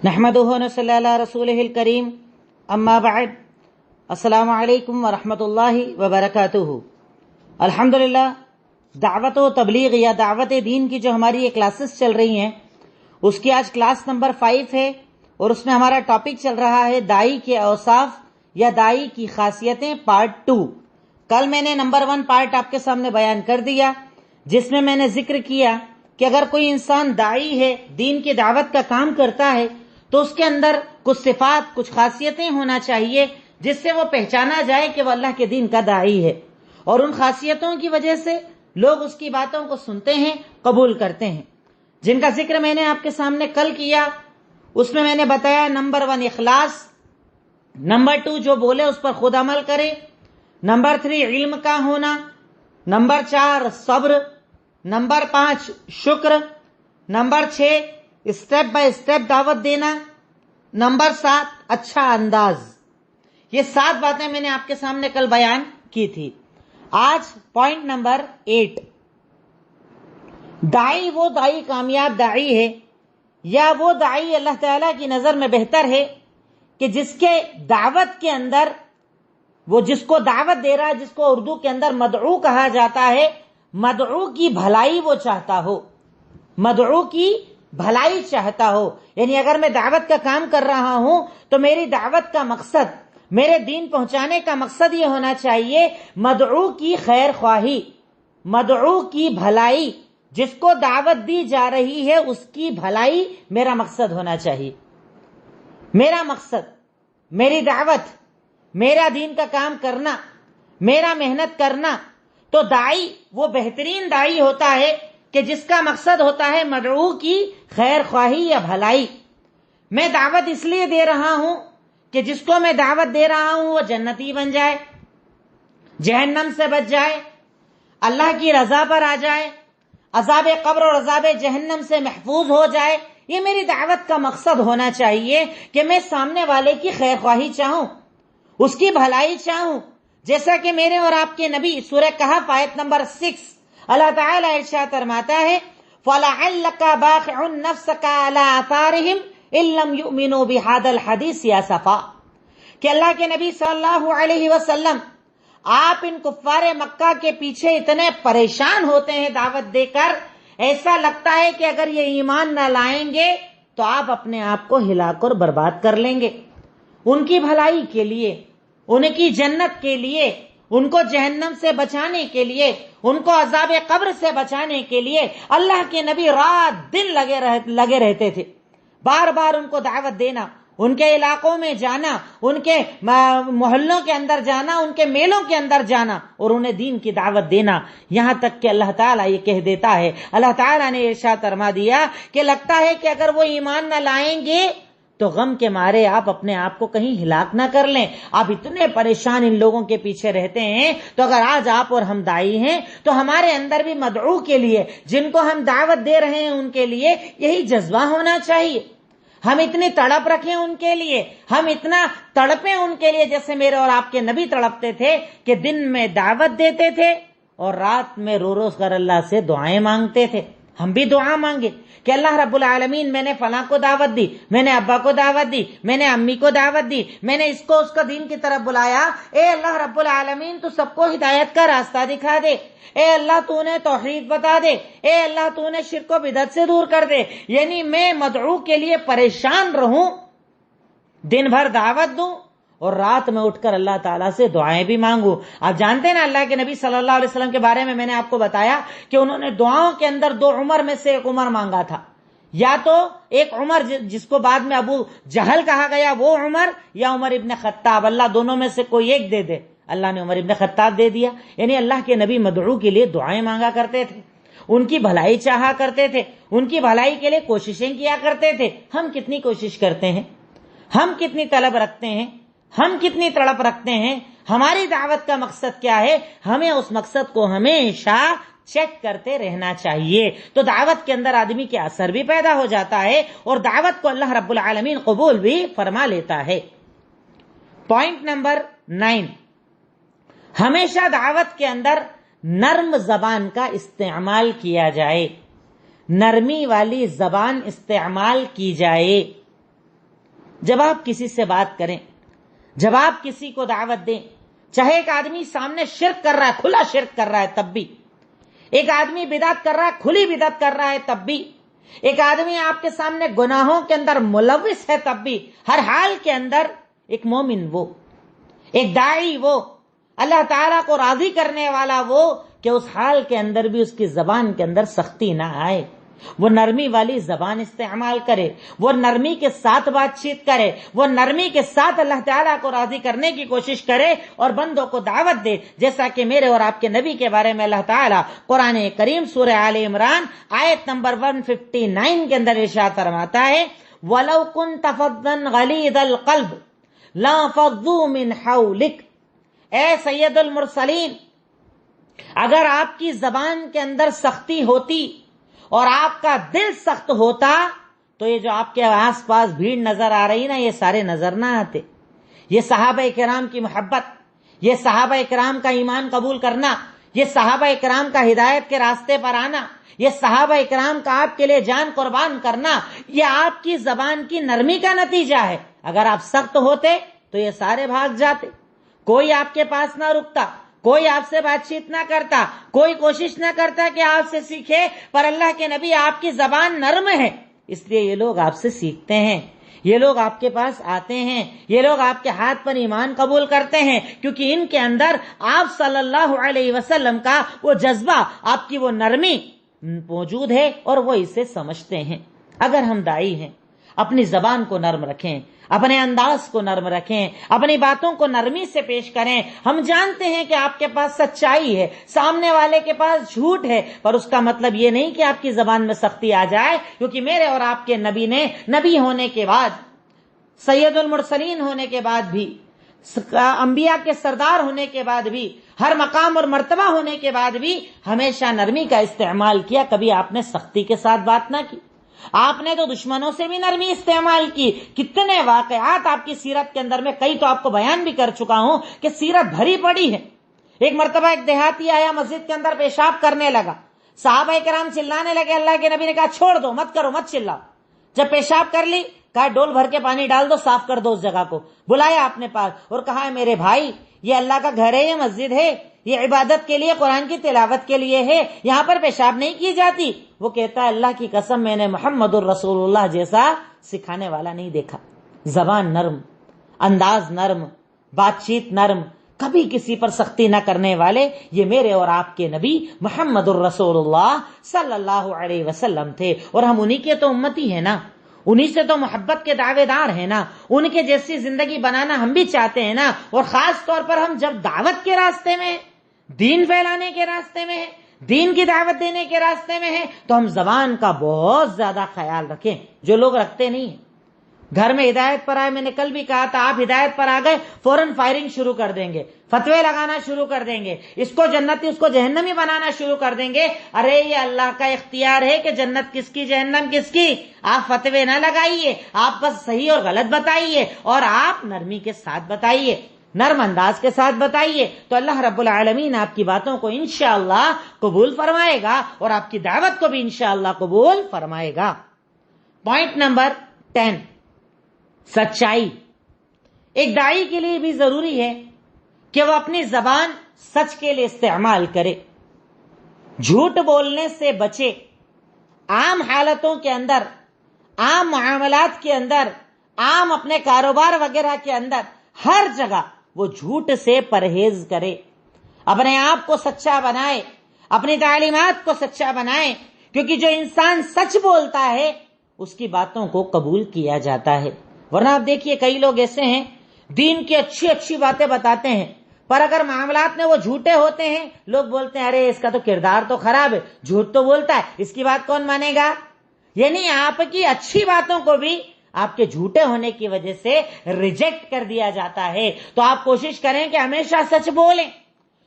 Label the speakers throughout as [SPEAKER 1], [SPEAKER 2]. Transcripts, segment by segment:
[SPEAKER 1] نحمدہ ونصلی علی رسولہ الکریم اما بعد السلام علیکم ورحمۃ اللہ وبرکاتہ۔ الحمدللہ دعوت و تبلیغ یا دعوت دین کی جو ہماری یہ کلاسز چل رہی ہیں اس کی آج کلاس نمبر 5 ہے اور اس میں ہمارا ٹاپک چل رہا ہے داعی کے اوصاف یا داعی کی خاصیتیں پارٹ 2۔ کل میں نے نمبر 1 پارٹ آپ کے سامنے بیان کر دیا جس میں نے ذکر کیا کہ اگر کوئی انسان داعی ہے، دین کی دعوت کا کام کرتا ہے تو اس کے اندر کچھ صفات، کچھ خاصیتیں ہونا چاہیے جس سے وہ پہچانا جائے کہ وہ اللہ کے دین کا داعی ہے، اور ان خاصیتوں کی وجہ سے لوگ اس کی باتوں کو سنتے ہیں، قبول کرتے ہیں، جن کا ذکر میں نے آپ کے سامنے کل کیا۔ اس میں نے بتایا نمبر 1 اخلاص، نمبر 2 جو بولے اس پر خود عمل کرے، نمبر 3 علم کا ہونا، نمبر 4 صبر، نمبر 5 شکر، نمبر 6 اسٹیپ بائی اسٹیپ دعوت دینا، نمبر 7 اچھا انداز۔ یہ 7 باتیں میں نے آپ کے سامنے کل بیان کی تھی۔ آج پوائنٹ نمبر 8، داعی وہ داعی کامیاب داعی ہے یا وہ داعی اللہ تعالیٰ کی نظر میں بہتر ہے کہ جس کے دعوت کے اندر، وہ جس کو دعوت دے رہا ہے، جس کو اردو کے اندر مدعو کہا جاتا ہے، مدعو کی بھلائی وہ چاہتا ہو، مدعو کی بھلائی چاہتا ہو۔ یعنی اگر میں دعوت کا کام کر رہا ہوں تو میری دعوت کا مقصد، میرے دین پہنچانے کا مقصد یہ ہونا چاہیے مدعو کی خیر خواہی، مدعو کی بھلائی، جس کو دعوت دی جا رہی ہے اس کی بھلائی میرا مقصد ہونا چاہیے۔ میرا مقصد، میری دعوت، میرا دین کا کام کرنا، میرا محنت کرنا، تو داعی وہ بہترین داعی ہوتا ہے کہ جس کا مقصد ہوتا ہے مدعو کی خیر خواہی یا بھلائی۔ میں دعوت اس لیے دے رہا ہوں کہ جس کو میں دعوت دے رہا ہوں وہ جنتی بن جائے، جہنم سے بچ جائے، اللہ کی رضا پر آ جائے، عذاب قبر اور عذاب جہنم سے محفوظ ہو جائے۔ یہ میری دعوت کا مقصد ہونا چاہیے کہ میں سامنے والے کی خیر خواہی چاہوں، اس کی بھلائی چاہوں، جیسا کہ میرے اور آپ کے نبی سورہ کہف آیت نمبر 6 اللہ تعالیٰ ارشاد فرماتا ہے فَلَعَلَّكَ بَاخِعٌ نَفْسَكَ عَلَىٰ آثَارِهِمْ إِن لَّمْ يُؤْمِنُوا بِهَٰذَا الْحَدِيثِ آسَفًا، کہ اللہ کے نبی صلی اللہ علیہ وسلم آپ ان کفار مکہ کے پیچھے اتنے پریشان ہوتے ہیں دعوت دے کر، ایسا لگتا ہے کہ اگر یہ ایمان نہ لائیں گے تو آپ اپنے آپ کو ہلاک اور برباد کر لیں گے۔ ان کی بھلائی کے لیے، ان کی جنت کے لیے، ان کو جہنم سے بچانے کے لیے، ان کو عذاب قبر سے بچانے کے لیے اللہ کے نبی رات دن لگے رہتے تھے، بار بار ان کو دعوت دینا، ان کے علاقوں میں جانا، ان کے محلوں کے اندر جانا، ان کے میلوں کے اندر جانا اور انہیں دین کی دعوت دینا، یہاں تک کہ اللہ تعالیٰ یہ کہہ دیتا ہے، اللہ تعالیٰ نے ارشاد فرما دیا کہ لگتا ہے کہ اگر وہ ایمان نہ لائیں گے تو غم کے مارے آپ اپنے آپ کو کہیں ہلاک نہ کر لیں۔ آپ اتنے پریشان ان لوگوں کے پیچھے رہتے ہیں، تو اگر آج آپ اور ہم داعی ہیں تو ہمارے اندر بھی مدعو کے لیے، جن کو ہم دعوت دے رہے ہیں ان کے لیے یہی جذبہ ہونا چاہیے۔ ہم اتنی تڑپ رکھیں ان کے لیے، ہم اتنا تڑپیں ان کے لیے جیسے میرے اور آپ کے نبی تڑپتے تھے کہ دن میں دعوت دیتے تھے اور رات میں رو رو کر اللہ سے دعائیں مانگتے تھے۔ ہم بھی دعا مانگے کہ اللہ رب العالمین میں نے فلاں کو دعوت دی، میں نے ابا کو دعوت دی، میں نے امی کو دعوت دی، میں نے اس کو دین کی طرف بلایا، اے اللہ رب العالمین تو سب کو ہدایت کا راستہ دکھا دے، اے اللہ تو نے توحید بتا دے، اے اللہ تو نے شرک و بدعت سے دور کر دے۔ یعنی میں مدعو کے لیے پریشان رہوں، دن بھر دعوت دوں اور رات میں اٹھ کر اللہ تعالیٰ سے دعائیں بھی مانگوں۔ آپ جانتے ہیں نا اللہ کے نبی صلی اللہ علیہ وسلم کے بارے میں نے آپ کو بتایا کہ انہوں نے دعاؤں کے اندر 2 عمر میں سے ایک عمر مانگا تھا، یا تو ایک عمر جس کو بعد میں ابو جہل کہا گیا وہ عمر، یا عمر ابن خطاب، اللہ دونوں میں سے کوئی ایک دے دے۔ اللہ نے عمر ابن خطاب دے دیا۔ یعنی اللہ کے نبی مدعو کے لیے دعائیں مانگا کرتے تھے، ان کی بھلائی چاہا کرتے تھے، ان کی بھلائی کے لیے کوششیں کیا کرتے تھے۔ ہم کتنی کوشش کرتے ہیں؟ ہم کتنی طلب رکھتے ہیں؟ ہم کتنی تڑپ رکھتے ہیں؟ ہماری دعوت کا مقصد کیا ہے؟ ہمیں اس مقصد کو ہمیشہ چیک کرتے رہنا چاہیے، تو دعوت کے اندر آدمی کے اثر بھی پیدا ہو جاتا ہے اور دعوت کو اللہ رب العالمین قبول بھی فرما لیتا ہے۔ پوائنٹ نمبر 9، ہمیشہ دعوت کے اندر نرم زبان کا استعمال کیا جائے، نرمی والی زبان استعمال کی جائے۔ جب آپ کسی سے بات کریں، جب آپ کسی کو دعوت دیں، چاہے ایک آدمی سامنے شرک کر رہا ہے، کھلا شرک کر رہا ہے تب بھی، ایک آدمی بدعت کر رہا ہے، کھلی بدعت کر رہا ہے تب بھی، ایک آدمی آپ کے سامنے گناہوں کے اندر ملوث ہے تب بھی، ہر حال کے اندر ایک مومن وہ، ایک داعی وہ، اللہ تعالیٰ کو راضی کرنے والا وہ، کہ اس حال کے اندر بھی اس کی زبان کے اندر سختی نہ آئے، وہ نرمی والی زبان استعمال کرے، وہ نرمی کے ساتھ بات چیت کرے، وہ نرمی کے ساتھ اللہ تعالیٰ کو راضی کرنے کی کوشش کرے اور بندوں کو دعوت دے، جیسا کہ میرے اور آپ کے نبی کے بارے میں اللہ تعالیٰ قرآن کریم سورہ آل عمران آیت نمبر 159 کے اندر ارشاد فرماتا ہے، وَلَوْ كُنْتَ فَظًّا غَلِيظَ الْقَلْبِ لَانفَضُّوا مِنْ حَوْلِكَ، اے سید المرسلین، اگر آپ کی زبان کے اندر سختی ہوتی اور آپ کا دل سخت ہوتا تو یہ جو آپ کے آس پاس بھیڑ نظر آ رہی نا، یہ سارے نظر نہ آتے۔ یہ صحابہ کرام کی محبت، یہ صحابہ کرام کا ایمان قبول کرنا، یہ صحابہ کرام کا ہدایت کے راستے پر آنا، یہ صحابہ کرام کا آپ کے لیے جان قربان کرنا، یہ آپ کی زبان کی نرمی کا نتیجہ ہے۔ اگر آپ سخت ہوتے تو یہ سارے بھاگ جاتے، کوئی آپ کے پاس نہ رکتا، کوئی آپ سے بات چیت نہ کرتا، کوئی کوشش نہ کرتا کہ آپ سے سیکھے، پر اللہ کے نبی آپ کی زبان نرم ہے، اس لیے یہ لوگ آپ سے سیکھتے ہیں، یہ لوگ آپ کے پاس آتے ہیں، یہ لوگ آپ کے ہاتھ پر ایمان قبول کرتے ہیں، کیونکہ ان کے اندر آپ صلی اللہ علیہ وسلم کا وہ جذبہ، آپ کی وہ نرمی موجود ہے اور وہ اسے سمجھتے ہیں۔ اگر ہم داعی ہیں، اپنی زبان کو نرم رکھیں، اپنے انداز کو نرم رکھیں، اپنی باتوں کو نرمی سے پیش کریں۔ ہم جانتے ہیں کہ آپ کے پاس سچائی ہے، سامنے والے کے پاس جھوٹ ہے، پر اس کا مطلب یہ نہیں کہ آپ کی زبان میں سختی آ جائے، کیونکہ میرے اور آپ کے نبی نے نبی ہونے کے بعد، سید المرسلین ہونے کے بعد بھی، انبیاء کے سردار ہونے کے بعد بھی، ہر مقام اور مرتبہ ہونے کے بعد بھی ہمیشہ نرمی کا استعمال کیا، کبھی آپ نے سختی کے ساتھ بات نہ کی۔ آپ نے تو دشمنوں سے بھی نرمی استعمال کی۔ کتنے واقعات آپ کی سیرت کے اندر میں کئی تو آپ کو بیان بھی کر چکا ہوں کہ سیرت بھری پڑی ہے۔ ایک مرتبہ ایک دیہاتی آیا، مسجد کے اندر پیشاب کرنے لگا، صحابہ کرام چلانے لگے، اللہ کے نبی نے کہا چھوڑ دو، مت کرو، مت چلاؤ۔ جب پیشاب کر لی، کہا ڈول بھر کے پانی ڈال دو، صاف کر دو اس جگہ کو۔ بلایا اپنے پاس اور کہا میرے بھائی، یہ اللہ کا گھر ہے، یہ مسجد ہے، یہ عبادت کے لیے، قرآن کی تلاوت کے لیے ہے، یہاں پر پیشاب نہیں کی جاتی۔ وہ کہتا ہے اللہ کی قسم میں نے محمد الرسول اللہ جیسا سکھانے والا نہیں دیکھا۔ زبان نرم، انداز نرم، بات چیت نرم، کبھی کسی پر سختی نہ کرنے والے، یہ میرے اور آپ کے نبی محمد الرسول اللہ صلی اللہ علیہ وسلم تھے، اور ہم انہی کے تو امتی ہیں نا، انہی سے تو محبت کے دعوے دار ہیں نا، ان کے جیسی زندگی بنانا ہم بھی چاہتے ہیں نا۔ اور خاص طور پر ہم جب دعوت کے راستے میں، دین پھیلانے کے راستے میں، دین کی دعوت دینے کے راستے میں ہیں، تو ہم زبان کا بہت زیادہ خیال رکھیں، جو لوگ رکھتے نہیں ہیں۔ گھر میں ہدایت پر آئے، میں نے کل بھی کہا تھا، آپ ہدایت پر آ گئے فوراً فائرنگ شروع کر دیں گے، فتوے لگانا شروع کر دیں گے، اس کو جنتی اس کو جہنمی بنانا شروع کر دیں گے۔ ارے یہ اللہ کا اختیار ہے کہ جنت کس کی جہنم کس کی، آپ فتوے نہ لگائیے، آپ بس صحیح اور غلط بتائیے، اور آپ نرمی کے ساتھ بتائیے، نرم انداز کے ساتھ بتائیے، تو اللہ رب العالمین آپ کی باتوں کو انشاءاللہ قبول فرمائے گا اور آپ کی دعوت کو بھی انشاءاللہ قبول فرمائے گا۔ پوائنٹ نمبر 10، سچائی۔ ایک داعی کے لیے بھی ضروری ہے کہ وہ اپنی زبان سچ کے لیے استعمال کرے، جھوٹ بولنے سے بچے، عام حالتوں کے اندر، عام معاملات کے اندر، عام اپنے کاروبار وغیرہ کے اندر، ہر جگہ وہ جھوٹ سے پرہیز کرے، اپنے آپ کو سچا بنائے، اپنی تعلیمات کو سچا بنائے، کیونکہ جو انسان سچ بولتا ہے اس کی باتوں کو قبول کیا جاتا ہے۔ ورنہ آپ دیکھیے کئی لوگ ایسے ہیں دین کی اچھی اچھی باتیں بتاتے ہیں، پر اگر معاملات میں وہ جھوٹے ہوتے ہیں، لوگ بولتے ہیں ارے اس کا تو کردار تو خراب ہے، جھوٹ تو بولتا ہے، اس کی بات کون مانے گا؟ یعنی آپ کی اچھی باتوں کو بھی آپ کے جھوٹے ہونے کی وجہ سے ریجیکٹ کر دیا جاتا ہے۔ تو آپ کوشش کریں کہ ہمیشہ سچ بولیں،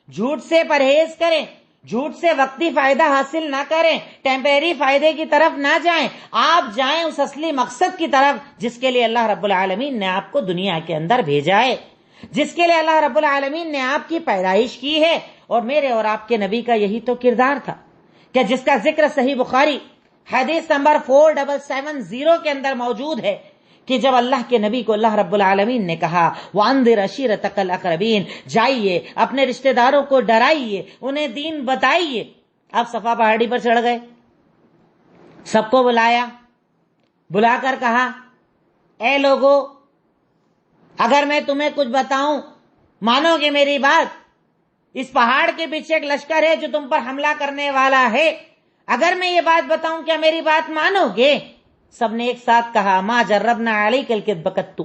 [SPEAKER 1] جھوٹ سے پرہیز کریں، جھوٹ سے وقتی فائدہ حاصل نہ کریں، ٹیمپریری فائدے کی طرف نہ جائیں، آپ جائیں اس اصلی مقصد کی طرف جس کے لیے اللہ رب العالمین نے آپ کو دنیا کے اندر بھیجا ہے، جس کے لیے اللہ رب العالمین نے آپ کی پیدائش کی ہے۔ اور میرے اور آپ کے نبی کا یہی تو کردار تھا کہ جس کا ذکر صحیح بخاری حدیث نمبر 4770 کے اندر موجود ہے کہ جب اللہ کے نبی کو اللہ رب العالمین نے کہا وَأَنذِرْ عَشِيرَتَكَ الْأَقْرَبِينَ، جائیے اپنے رشتہ داروں کو ڈرائیے، انہیں دین بتائیے. آپ صفا پہاڑی پر چڑھ گئے، سب کو بلایا، بلا کر کہا اے لوگو اگر میں تمہیں کچھ بتاؤں مانو گے میری بات؟ اس پہاڑ کے پیچھے ایک لشکر ہے جو تم پر حملہ کرنے والا ہے، اگر میں یہ بات بتاؤں کیا میری بات مانو گے؟ سب نے ایک ساتھ کہا ما جربنا علیک الکذب قط،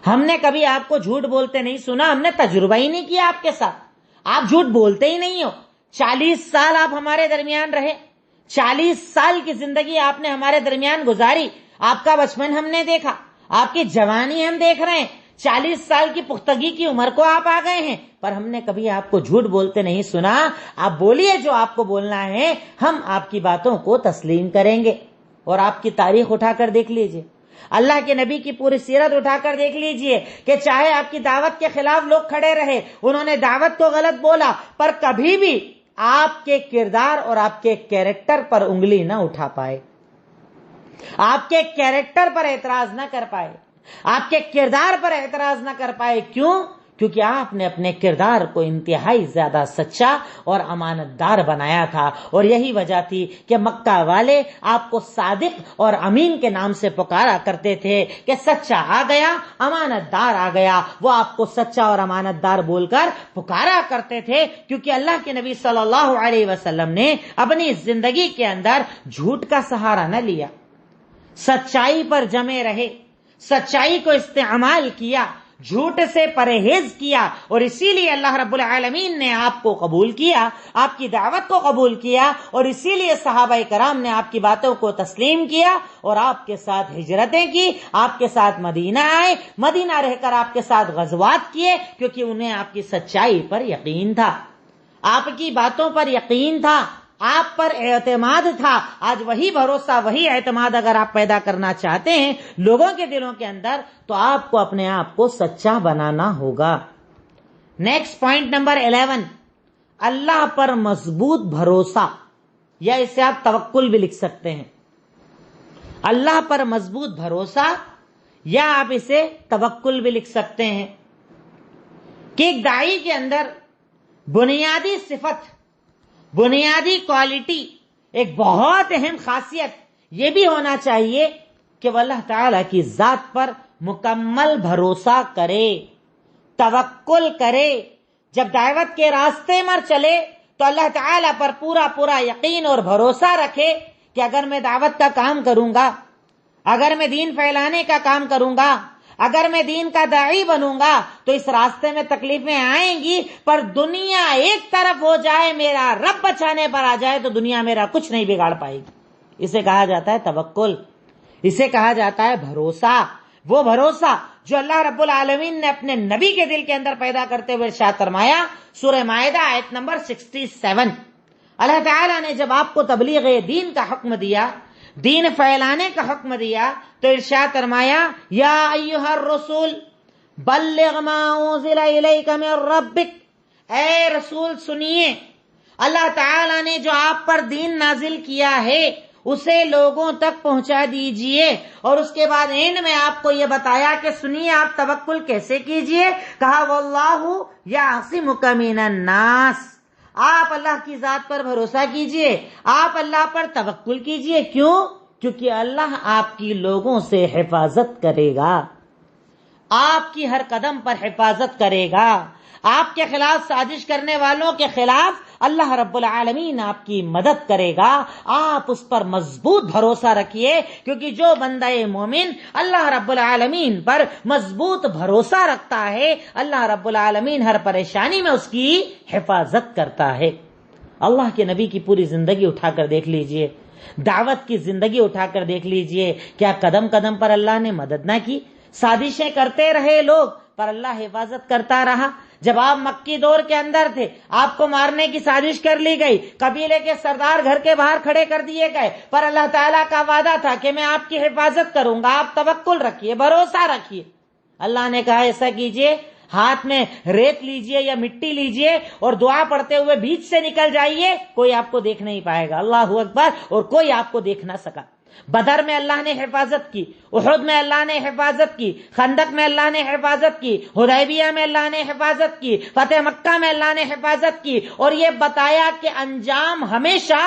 [SPEAKER 1] ہم نے کبھی آپ کو جھوٹ بولتے نہیں سنا، ہم نے تجربہ ہی نہیں کیا آپ کے ساتھ، آپ جھوٹ بولتے ہی نہیں ہو. 40 سال آپ ہمارے درمیان رہے، 40 سال کی زندگی آپ نے ہمارے درمیان گزاری، آپ کا بچپن ہم نے دیکھا، آپ کی جوانی ہم دیکھ رہے ہیں، 40 سال کی پختگی کی عمر کو آپ آ گئے ہیں، پر ہم نے کبھی آپ کو جھوٹ بولتے نہیں سنا. آپ بولیے جو آپ کو بولنا ہے، ہم آپ کی باتوں کو تسلیم کریں گے. اور آپ کی تاریخ اٹھا کر دیکھ لیجئے، اللہ کے نبی کی پوری سیرت اٹھا کر دیکھ لیجئے کہ چاہے آپ کی دعوت کے خلاف لوگ کھڑے رہے، انہوں نے دعوت کو غلط بولا، پر کبھی بھی آپ کے کردار اور آپ کے کیریکٹر پر انگلی نہ اٹھا پائے، آپ کے کیریکٹر پر اعتراض نہ کر پائے، آپ کے کردار پر اعتراض نہ کر پائے. کیوں؟ کیونکہ آپ نے اپنے کردار کو انتہائی زیادہ سچا اور امانت دار بنایا تھا، اور یہی وجہ تھی کہ مکہ والے آپ کو صادق اور امین کے نام سے پکارا کرتے تھے کہ سچا آ گیا، امانت دار آ گیا. وہ آپ کو سچا اور امانت دار بول کر پکارا کرتے تھے کیونکہ اللہ کے نبی صلی اللہ علیہ وسلم نے اپنی زندگی کے اندر جھوٹ کا سہارا نہ لیا، سچائی پر جمے رہے، سچائی کو استعمال کیا، جھوٹ سے پرہیز کیا، اور اسی لیے اللہ رب العالمین نے آپ کو قبول کیا، آپ کی دعوت کو قبول کیا، اور اسی لیے صحابہ کرام نے آپ کی باتوں کو تسلیم کیا اور آپ کے ساتھ ہجرتیں کی، آپ کے ساتھ مدینہ آئے، مدینہ رہ کر آپ کے ساتھ غزوات کیے، کیونکہ انہیں آپ کی سچائی پر یقین تھا، آپ کی باتوں پر یقین تھا، آپ پر اعتماد تھا. آج وہی بھروسہ، وہی اعتماد اگر آپ پیدا کرنا چاہتے ہیں لوگوں کے دلوں کے اندر، تو آپ کو اپنے آپ کو سچا بنانا ہوگا. نیکسٹ پوائنٹ نمبر 11، اللہ پر مضبوط بھروسہ، یا اسے آپ توکل بھی لکھ سکتے ہیں. اللہ پر مضبوط بھروسہ، یا آپ اسے توکل بھی لکھ سکتے ہیں کہ ایک داعی کے اندر بنیادی صفت، بنیادی کوالٹی، ایک بہت اہم خاصیت یہ بھی ہونا چاہیے کہ وہ اللہ تعالیٰ کی ذات پر مکمل بھروسہ کرے، توکل کرے. جب دعوت کے راستے پر چلے تو اللہ تعالیٰ پر پورا پورا یقین اور بھروسہ رکھے کہ اگر میں دعوت کا کام کروں گا، اگر میں دین پھیلانے کا کام کروں گا، اگر میں دین کا داعی بنوں گا تو اس راستے میں تکلیفیں آئیں گی، پر دنیا ایک طرف ہو جائے، میرا رب بچانے پر آ جائے تو دنیا میرا کچھ نہیں بگاڑ پائے گی. اسے کہا جاتا ہے توکل، اسے کہا جاتا ہے بھروسہ. وہ بھروسہ جو اللہ رب العالمین نے اپنے نبی کے دل کے اندر پیدا کرتے ہوئے ارشاد فرمایا سورہ مائدہ آیت نمبر 67. اللہ تعالیٰ نے جب آپ کو تبلیغ دین کا حکم دیا، دین پھیلانے کا حکم دیا، تو ارشاد فرمایا یا ایھا الرسول بلغ ما انزل الیک من ربک، اے رسول سنیے، اللہ تعالیٰ نے جو آپ پر دین نازل کیا ہے اسے لوگوں تک پہنچا دیجئے. اور اس کے بعد اینڈ میں آپ کو یہ بتایا کہ سنیے آپ توکل کیسے کیجئے. کہا واللہ یعصمک من الناس، آپ اللہ کی ذات پر بھروسہ کیجئے، آپ اللہ پر توکل کیجئے. کیوں؟ کیونکہ اللہ آپ کی لوگوں سے حفاظت کرے گا، آپ کی ہر قدم پر حفاظت کرے گا، آپ کے خلاف سازش کرنے والوں کے خلاف اللہ رب العالمین آپ کی مدد کرے گا. آپ اس پر مضبوط بھروسہ رکھیے، کیونکہ جو بندہ مومن اللہ رب العالمین پر مضبوط بھروسہ رکھتا ہے، اللہ رب العالمین ہر پریشانی میں اس کی حفاظت کرتا ہے. اللہ کے نبی کی پوری زندگی اٹھا کر دیکھ لیجئے، دعوت کی زندگی اٹھا کر دیکھ لیجئے، کیا قدم قدم پر اللہ نے مدد نہ کی؟ سازشیں کرتے رہے لوگ، پر اللہ حفاظت کرتا رہا. جب آپ مکی دور کے اندر تھے، آپ کو مارنے کی سازش کر لی گئی، قبیلے کے سردار گھر کے باہر کھڑے کر دیے گئے، پر اللہ تعالیٰ کا وعدہ تھا کہ میں آپ کی حفاظت کروں گا. آپ توکل رکھیے، بھروسہ رکھیے. اللہ نے کہا ایسا کیجئے، ہاتھ میں ریت لیجئے یا مٹی لیجئے اور دعا پڑھتے ہوئے بیچ سے نکل جائیے، کوئی آپ کو دیکھ نہیں پائے گا. اللہ اکبر. اور کوئی آپ کو دیکھ نہ سکا. بدر میں اللہ نے حفاظت کی، احد میں اللہ نے حفاظت کی، خندق میں اللہ نے حفاظت کی، حدیبیہ میں اللہ نے حفاظت کی، فتح مکہ میں اللہ نے حفاظت کی، اور یہ بتایا کہ انجام ہمیشہ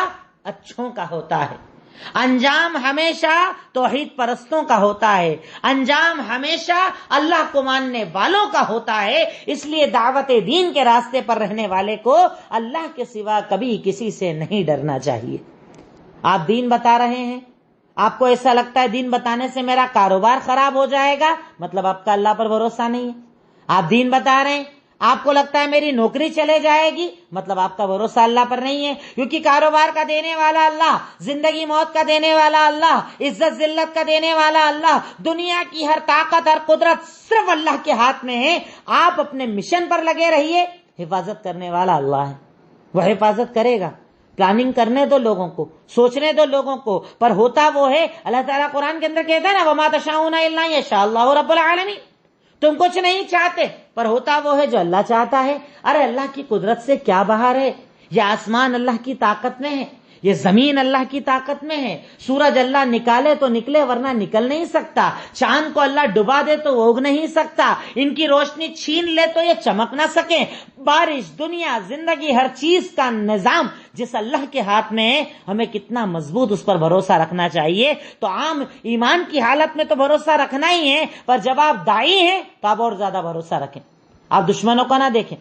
[SPEAKER 1] اچھوں کا ہوتا ہے، انجام ہمیشہ توحید پرستوں کا ہوتا ہے، انجام ہمیشہ اللہ کو ماننے والوں کا ہوتا ہے۔ اس لیے دعوت دین کے راستے پر رہنے والے کو اللہ کے سوا کبھی کسی سے نہیں ڈرنا چاہیے۔ آپ دین بتا رہے ہیں، آپ کو ایسا لگتا ہے دین بتانے سے میرا کاروبار خراب ہو جائے گا، مطلب آپ کا اللہ پر بھروسہ نہیں ہے۔ آپ دین بتا رہے ہیں، آپ کو لگتا ہے میری نوکری چلے جائے گی، مطلب آپ کا بھروسہ اللہ پر نہیں ہے، کیونکہ کاروبار کا دینے والا اللہ، زندگی موت کا دینے والا اللہ، عزت ذلت کا دینے والا اللہ، دنیا کی ہر طاقت ہر قدرت صرف اللہ کے ہاتھ میں ہے۔ آپ اپنے مشن پر لگے رہیے، حفاظت کرنے والا اللہ ہے، وہ حفاظت کرے گا۔ پلاننگ کرنے دو لوگوں کو، سوچنے دو لوگوں کو، پر ہوتا وہ ہے، اللہ تعالیٰ قرآن کے اندر کہتا ہے نا وَمَا تَشَاءُونَ إِلَّا أَن يَشَاءَ اللَّهُ رَبُّ الْعَالَمِينَ، تم کچھ نہیں چاہتے پر ہوتا وہ ہے جو اللہ چاہتا ہے۔ ارے اللہ کی قدرت سے کیا باہر ہے؟ یہ آسمان اللہ کی طاقت میں ہے، یہ زمین اللہ کی طاقت میں ہے، سورج اللہ نکالے تو نکلے ورنہ نکل نہیں سکتا، چاند کو اللہ ڈبا دے تو اگ نہیں سکتا، ان کی روشنی چھین لے تو یہ چمک نہ سکے، بارش، دنیا، زندگی، ہر چیز کا نظام جس اللہ کے ہاتھ میں ہے، ہمیں کتنا مضبوط اس پر بھروسہ رکھنا چاہیے۔ تو عام ایمان کی حالت میں تو بھروسہ رکھنا ہی ہے، پر جب آپ داعی ہیں تو آپ اور زیادہ بھروسہ رکھیں۔ آپ دشمنوں کو نہ دیکھیں،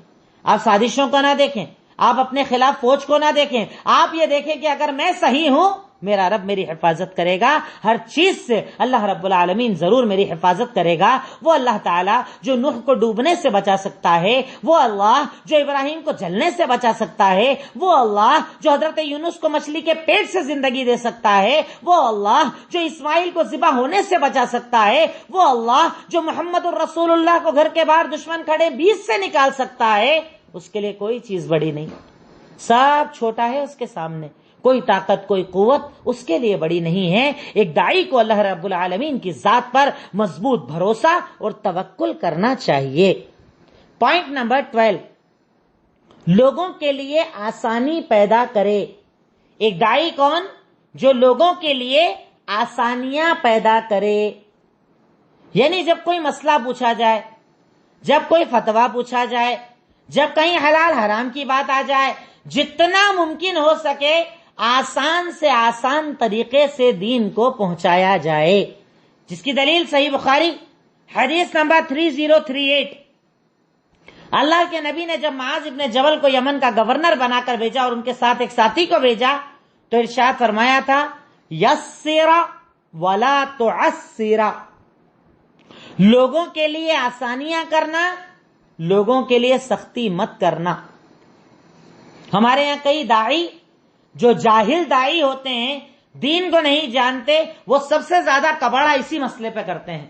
[SPEAKER 1] آپ سازشوں کو نہ دیکھیں، آپ اپنے خلاف فوج کو نہ دیکھیں، آپ یہ دیکھیں کہ اگر میں صحیح ہوں میرا رب میری حفاظت کرے گا، ہر چیز سے اللہ رب العالمین ضرور میری حفاظت کرے گا۔ وہ اللہ تعالیٰ جو نوح کو ڈوبنے سے بچا سکتا ہے، وہ اللہ جو ابراہیم کو جلنے سے بچا سکتا ہے، وہ اللہ جو حضرت یونس کو مچھلی کے پیٹ سے زندگی دے سکتا ہے، وہ اللہ جو اسماعیل کو ذبح ہونے سے بچا سکتا ہے، وہ اللہ جو محمد الرسول اللہ کو گھر کے باہر دشمن کھڑے بیچ سے نکال سکتا ہے، اس کے لیے کوئی چیز بڑی نہیں، سب چھوٹا ہے اس کے سامنے، کوئی طاقت کوئی قوت اس کے لیے بڑی نہیں ہے۔ ایک داعی کو اللہ رب العالمین کی ذات پر مضبوط بھروسہ اور توکل کرنا چاہیے۔ پوائنٹ نمبر 12، لوگوں کے لیے آسانی پیدا کرے۔ ایک داعی کون؟ جو لوگوں کے لیے آسانیاں پیدا کرے، یعنی جب کوئی مسئلہ پوچھا جائے، جب کوئی فتویٰ پوچھا جائے، جب کہیں حلال حرام کی بات آ جائے، جتنا ممکن ہو سکے آسان سے آسان طریقے سے دین کو پہنچایا جائے، جس کی دلیل صحیح بخاری حدیث نمبر 3038۔ اللہ کے نبی نے جب معاذ ابن جبل کو یمن کا گورنر بنا کر بھیجا اور ان کے ساتھ ایک ساتھی کو بھیجا تو ارشاد فرمایا تھا یسر ولا تعسر، لوگوں کے لیے آسانیاں کرنا، لوگوں کے لیے سختی مت کرنا۔ ہمارے یہاں کئی داعی جو جاہل داعی ہوتے ہیں، دین کو نہیں جانتے، وہ سب سے زیادہ کباڑہ اسی مسئلے پہ کرتے ہیں۔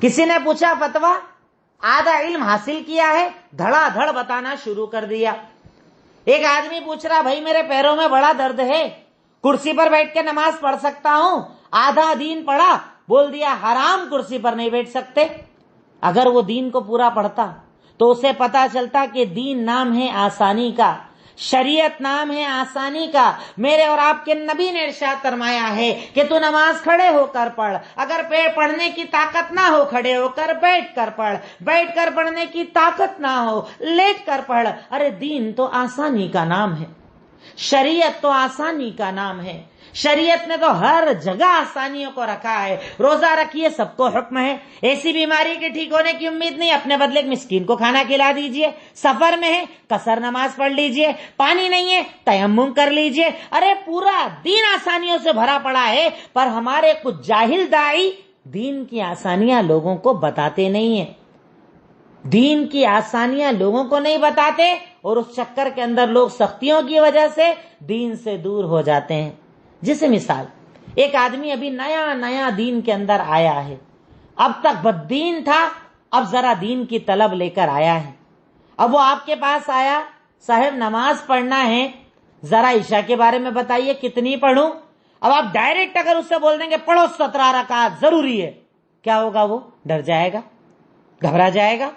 [SPEAKER 1] کسی نے پوچھا فتویٰ، آدھا علم حاصل کیا ہے، دھڑا دھڑ بتانا شروع کر دیا۔ ایک آدمی پوچھ رہا بھائی میرے پیروں میں بڑا درد ہے، کرسی پر بیٹھ کے نماز پڑھ سکتا ہوں؟ آدھا دین پڑھا، بول دیا حرام، کرسی پر نہیں بیٹھ سکتے۔ اگر وہ دین کو پورا پڑھتا تو اسے پتا چلتا کہ دین نام ہے آسانی کا، شریعت نام ہے آسانی کا۔ میرے اور آپ کے نبی نے ارشاد فرمایا ہے کہ تو نماز کھڑے ہو کر پڑھ، اگر پڑھنے کی طاقت نہ ہو کھڑے ہو کر بیٹھ کر پڑھ، بیٹھ کر پڑھنے کی طاقت نہ ہو لیٹ کر پڑھ۔ ارے دین تو آسانی کا نام ہے، شریعت تو آسانی کا نام ہے، شریعت نے تو ہر جگہ آسانیوں کو رکھا ہے۔ روزہ رکھیے، سب کو حکم ہے، ایسی بیماری کے ٹھیک ہونے کی امید نہیں، اپنے بدلے مسکین کو کھانا کھلا دیجئے، سفر میں ہے قصر نماز پڑھ لیجئے، پانی نہیں ہے تیمم کر لیجئے۔ ارے پورا دین آسانیوں سے بھرا پڑا ہے، پر ہمارے کچھ جاہل داعی دین کی آسانیاں لوگوں کو بتاتے نہیں ہیں، دین کی آسانیاں لوگوں کو نہیں بتاتے، اور اس چکر کے اندر لوگ سختیوں کی وجہ سے دین سے دور ہو جاتے ہیں۔ جیسے مثال، ایک آدمی ابھی نیا نیا دین کے اندر آیا ہے، اب تک بددین تھا، اب ذرا دین کی طلب لے کر آیا ہے۔ اب وہ آپ کے پاس آیا، صاحب نماز پڑھنا ہے، ذرا عشاء کے بارے میں بتائیے کتنی پڑھوں؟ اب آپ ڈائریکٹ اگر اس سے بول دیں گے پڑھو 17 رکعات ضروری ہے، کیا ہوگا؟ وہ ڈر جائے گا، گھبرا جائے گا۔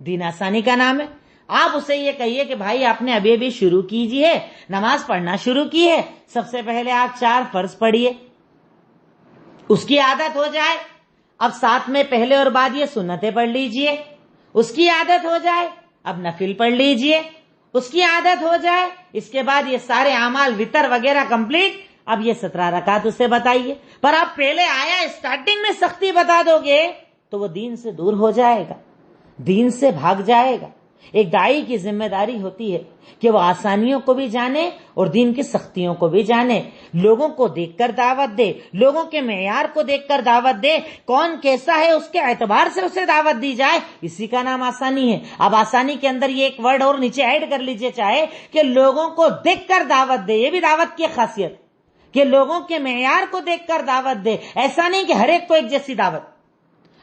[SPEAKER 1] دین آسانی کا نام ہے۔ آپ اسے یہ کہیے کہ بھائی آپ نے ابھی ابھی شروع کیجئے، نماز پڑھنا شروع کی ہے، سب سے پہلے آپ 4 فرض پڑھیے، اس کی عادت ہو جائے اب ساتھ میں پہلے اور بعد یہ سنتیں پڑھ لیجئے، اس کی عادت ہو جائے اب نفل پڑھ لیجئے، اس کی عادت ہو جائے اس کے بعد یہ سارے اعمال وتر وغیرہ کمپلیٹ، اب یہ 17 رکعت اسے بتائیے۔ پر آپ پہلے آیا اسٹارٹنگ میں سختی بتا دو گے تو وہ دین سے دور ہو جائے گا، دین سے بھاگ جائے گا۔ ایک داعی کی ذمہ داری ہوتی ہے کہ وہ آسانیوں کو بھی جانے اور دین کی سختیوں کو بھی جانے، لوگوں کو دیکھ کر دعوت دے، لوگوں کے معیار کو دیکھ کر دعوت دے، کون کیسا ہے اس کے اعتبار سے اسے دعوت دی جائے، اسی کا نام آسانی ہے۔ اب آسانی کے اندر یہ ایک ورڈ اور نیچے ایڈ کر لیجئے چاہے کہ لوگوں کو دیکھ کر دعوت دے، یہ بھی دعوت کی خاصیت کہ لوگوں کے معیار کو دیکھ کر دعوت دے، ایسا نہیں کہ ہر ایک کو ایک جیسی دعوت۔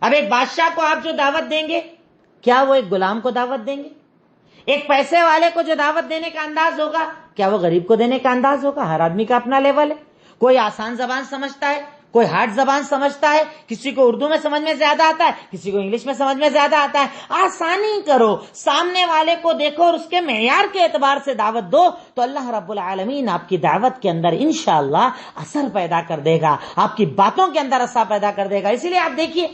[SPEAKER 1] اب ایک بادشاہ کو آپ جو دعوت دیں گے کیا وہ ایک غلام کو دعوت دیں گے؟ ایک پیسے والے کو جو دعوت دینے کا انداز ہوگا کیا وہ غریب کو دینے کا انداز ہوگا؟ ہر آدمی کا اپنا لیول ہے، کوئی آسان زبان سمجھتا ہے، کوئی ہارڈ زبان سمجھتا ہے، کسی کو اردو میں سمجھ میں زیادہ آتا ہے، کسی کو انگلش میں سمجھ میں زیادہ آتا ہے۔ آسانی کرو، سامنے والے کو دیکھو اور اس کے معیار کے اعتبار سے دعوت دو تو اللہ رب العالمین آپ کی دعوت کے اندر انشاءاللہ اثر پیدا کر دے گا، آپ کی باتوں کے اندر اثر پیدا کر دے گا۔ اسی لیے آپ دیکھیے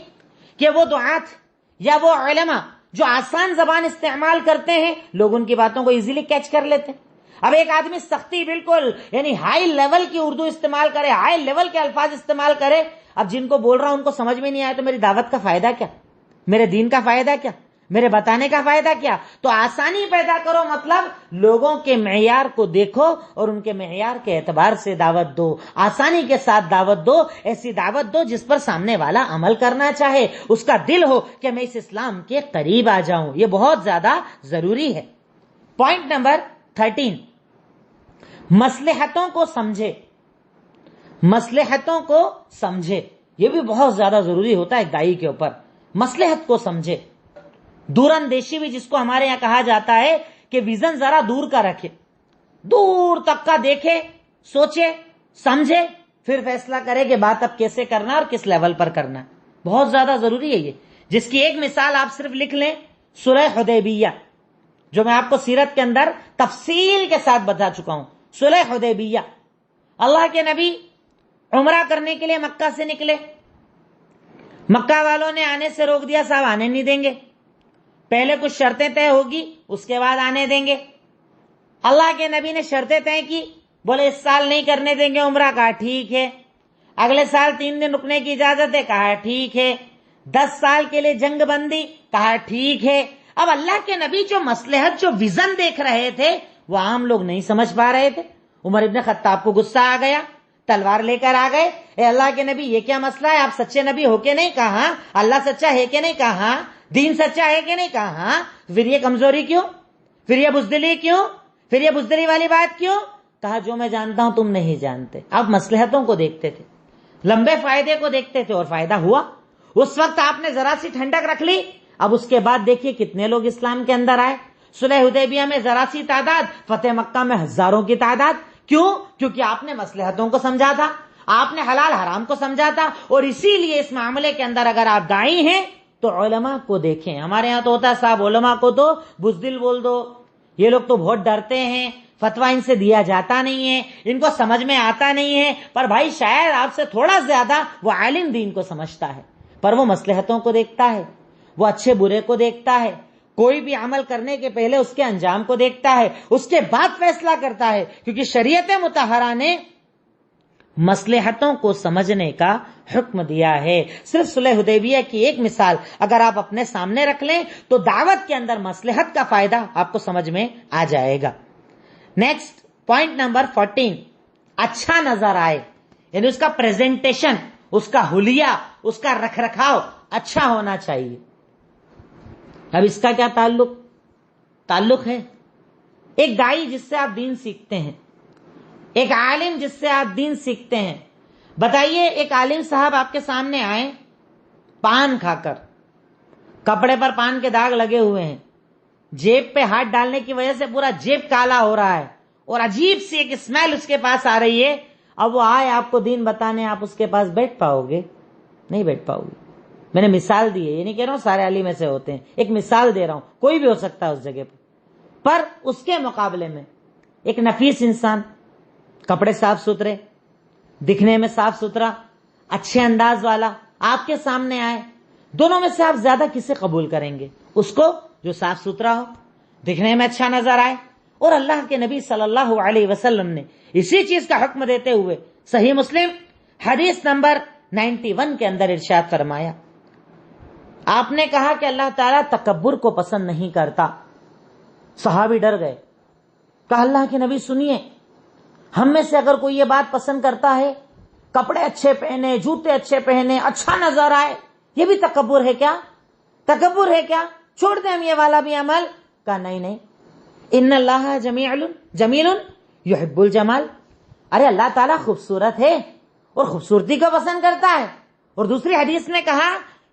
[SPEAKER 1] کہ وہ دعات یا وہ علماء جو آسان زبان استعمال کرتے ہیں لوگ ان کی باتوں کو ایزیلی کیچ کر لیتے ہیں۔ اب ایک آدمی سختی بالکل یعنی ہائی لیول کی اردو استعمال کرے، ہائی لیول کے الفاظ استعمال کرے، اب جن کو بول رہا ہوں ان کو سمجھ میں نہیں آئے تو میری دعوت کا فائدہ کیا، میرے دین کا فائدہ کیا، میرے بتانے کا فائدہ کیا؟ تو آسانی پیدا کرو، مطلب لوگوں کے معیار کو دیکھو اور ان کے معیار کے اعتبار سے دعوت دو، آسانی کے ساتھ دعوت دو، ایسی دعوت دو جس پر سامنے والا عمل کرنا چاہے، اس کا دل ہو کہ میں اس اسلام کے قریب آ جاؤں۔ یہ بہت زیادہ ضروری ہے۔ پوائنٹ نمبر 13، مصلحتوں کو سمجھے، مصلحتوں کو سمجھے، یہ بھی بہت زیادہ ضروری ہوتا ہے ایک داعی کے اوپر، مصلحت کو سمجھے۔ دور اندیشی بھی جس کو ہمارے یہاں کہا جاتا ہے کہ ویژن ذرا دور کا رکھے، دور تک کا دیکھے، سوچے، سمجھے، پھر فیصلہ کرے کہ بات اب کیسے کرنا اور کس لیول پر کرنا، بہت زیادہ ضروری ہے یہ۔ جس کی ایک مثال آپ صرف لکھ لیں، صلح حدیبیہ، جو میں آپ کو سیرت کے اندر تفصیل کے ساتھ بتا چکا ہوں۔ صلح حدیبیہ، اللہ کے نبی عمرہ کرنے کے لیے مکہ سے نکلے، مکہ والوں نے آنے سے روک دیا، صاحب آنے نہیں دیں گے، پہلے کچھ شرطیں طے ہوگی اس کے بعد آنے دیں گے۔ اللہ کے نبی نے شرطیں طے کی، بولے اس سال نہیں کرنے دیں گے عمرہ، کہا ٹھیک ہے، اگلے سال 3 دن رکنے کی اجازت ہے، کہا ٹھیک ہے، 10 سال کے لیے جنگ بندی، کہا ٹھیک ہے۔ اب اللہ کے نبی جو مصلحت، جو ویژن دیکھ رہے تھے وہ عام لوگ نہیں سمجھ پا رہے تھے۔ عمر ابن خطاب کو غصہ آ گیا، تلوار لے کر آ گئے، اے اللہ کے نبی یہ کیا مسئلہ ہے؟ آپ سچے نبی ہو کے نہیں کہا، اللہ سچا ہے کہ نہیں کہا، دین سچا ہے کہ نہیں کہا، پھر یہ کمزوری کیوں، پھر یہ بزدلی کیوں، پھر یہ بزدلی والی بات کیوں؟ کہا جو میں جانتا ہوں تم نہیں جانتے۔ آپ مصلحتوں کو دیکھتے تھے، لمبے فائدے کو دیکھتے تھے اور فائدہ ہوا۔ اس وقت آپ نے ذرا سی ٹھنڈک رکھ لی، اب اس کے بعد دیکھیے کتنے لوگ اسلام کے اندر آئے۔ صلح حدیبیہ میں ذرا سی تعداد، فتح مکہ میں ہزاروں کی تعداد۔ کیوں؟ کیونکہ آپ نے مصلحتوں کو سمجھا تھا، آپ نے حلال حرام کو سمجھا تھا، اور اسی لیے اس معاملے کے اندر اگر آپ داعی ہیں تو علماء کو دیکھیں۔ ہمارے ہاں تو ہوتا ہے صاحب علماء کو تو بزدل بول دو، یہ لوگ تو بہت ڈرتے ہیں، فتویٰ ان سے دیا جاتا نہیں ہے، ان کو سمجھ میں آتا نہیں ہے۔ پر بھائی شاید آپ سے تھوڑا زیادہ وہ عالم دین کو سمجھتا ہے، پر وہ مصلحتوں کو دیکھتا ہے، وہ اچھے برے کو دیکھتا ہے، کوئی بھی عمل کرنے کے پہلے اس کے انجام کو دیکھتا ہے، اس کے بعد فیصلہ کرتا ہے، کیونکہ شریعت مطہرہ نے مصلحتوں کو سمجھنے کا حکم دیا ہے۔ صرف صلح حدیبیہ کی ایک مثال اگر آپ اپنے سامنے رکھ لیں تو دعوت کے اندر مصلحت کا فائدہ آپ کو سمجھ میں آ جائے گا۔ نیکسٹ پوائنٹ نمبر 14، اچھا نظر آئے، یعنی اس کا پریزنٹیشن، اس کا حلیہ، اس کا رکھ رکھاؤ اچھا ہونا چاہیے۔ اب اس کا کیا تعلق ہے؟ ایک داعی جس سے آپ دین سیکھتے ہیں، ایک عالم جس سے آپ دین سیکھتے ہیں، بتائیے ایک عالم صاحب آپ کے سامنے آئے پان کھا کر، کپڑے پر پان کے داغ لگے ہوئے ہیں، جیب پہ ہاتھ ڈالنے کی وجہ سے پورا جیب کالا ہو رہا ہے اور عجیب سی ایک اسمیل اس کے پاس آ رہی ہے، اب وہ آئے آپ کو دین بتانے، آپ اس کے پاس بیٹھ پاؤ گے؟ نہیں بیٹھ پاؤ گے۔ میں نے مثال دی ہے، یہ نہیں کہہ رہا ہوں سارے عالم ایسے ہوتے ہیں، ایک مثال دے رہا ہوں، کوئی بھی ہو سکتا ہے اس جگہ پر اس کے مقابلے میں ایک نفیس انسان، کپڑے صاف ستھرے، دکھنے میں صاف ستھرا، اچھے انداز والا آپ کے سامنے آئے، دونوں میں سے آپ زیادہ کسے قبول کریں گے؟ اس کو جو صاف ستھرا ہو، دکھنے میں اچھا نظر آئے. اور اللہ کے نبی صلی اللہ علیہ وسلم نے اسی چیز کا حکم دیتے ہوئے صحیح مسلم حدیث نمبر 91 کے اندر ارشاد فرمایا، آپ نے کہا کہ اللہ تعالیٰ تکبر کو پسند نہیں کرتا. صحابی ڈر گئے، کہا اللہ کے نبی سنیے، ہم میں سے اگر کوئی یہ بات پسند کرتا ہے، کپڑے اچھے پہنے، جوتے اچھے پہنے، اچھا نظر آئے، یہ بھی تکبر ہے کیا؟ تکبر ہے کیا؟ چھوڑ دیں ہم یہ والا بھی عمل. کہا نہیں، ان اللہ جمیل یحب الجمال. ارے اللہ تعالیٰ خوبصورت ہے اور خوبصورتی کو پسند کرتا ہے. اور دوسری حدیث میں کہا